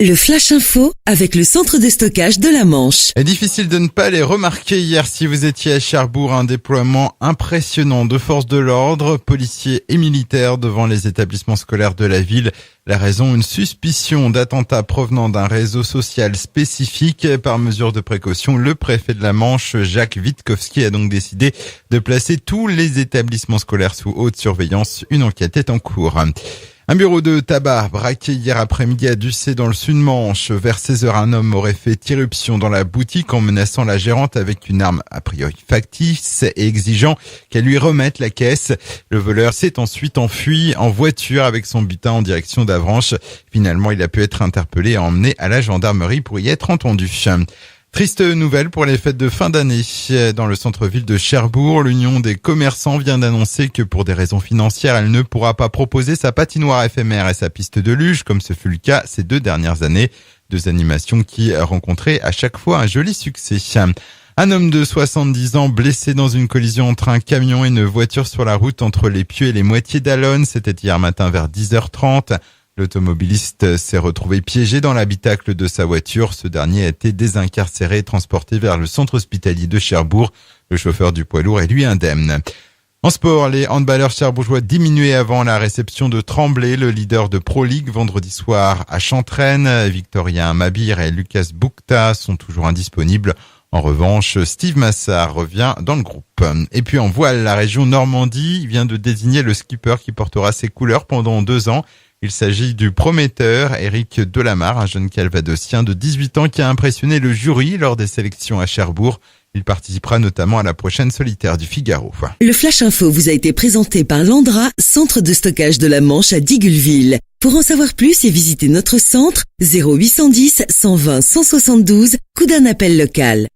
Le Flash Info avec le centre de stockage de la Manche. Et difficile de ne pas les remarquer hier si vous étiez à Cherbourg, un déploiement impressionnant de forces de l'ordre, policiers et militaires devant les établissements scolaires de la ville. La raison, une suspicion d'attentat provenant d'un réseau social spécifique. Par mesure de précaution, le préfet de la Manche, Jacques Witkowski, a donc décidé de placer tous les établissements scolaires sous haute surveillance. Une enquête est en cours. Un bureau de tabac braqué hier après-midi à Ducé dans le Sud-Manche. Vers 16h, un homme aurait fait irruption dans la boutique en menaçant la gérante avec une arme a priori factice et exigeant qu'elle lui remette la caisse. Le voleur s'est ensuite enfui en voiture avec son butin en direction d'Avranches. Finalement, il a pu être interpellé et emmené à la gendarmerie pour y être entendu. Triste nouvelle pour les fêtes de fin d'année. Dans le centre-ville de Cherbourg, l'Union des commerçants vient d'annoncer que pour des raisons financières, elle ne pourra pas proposer sa patinoire éphémère et sa piste de luge, comme ce fut le cas ces 2 dernières années. 2 animations qui rencontraient à chaque fois un joli succès. Un homme de 70 ans blessé dans une collision entre un camion et une voiture sur la route entre les Pieux et les Moitiés d'Allonne. C'était hier matin vers 10h30. L'automobiliste s'est retrouvé piégé dans l'habitacle de sa voiture. Ce dernier a été désincarcéré et transporté vers le centre hospitalier de Cherbourg. Le chauffeur du poids lourd est lui indemne. En sport, les handballeurs cherbourgeois diminués avant la réception de Tremblay, le leader de Pro League, vendredi soir à Chantraine. Victorien Mabir et Lucas Boukta sont toujours indisponibles. En revanche, Steve Massard revient dans le groupe. Et puis en voile, la région Normandie vient de désigner le skipper qui portera ses couleurs pendant 2 ans. Il s'agit du prometteur Éric Delamare, un jeune calvadosien de 18 ans qui a impressionné le jury lors des sélections à Cherbourg. Il participera notamment à la prochaine solitaire du Figaro. Le Flash Info vous a été présenté par Landra, centre de stockage de la Manche à Digoulville. Pour en savoir plus et visiter notre centre, 0810 120 172, coup d'un appel local.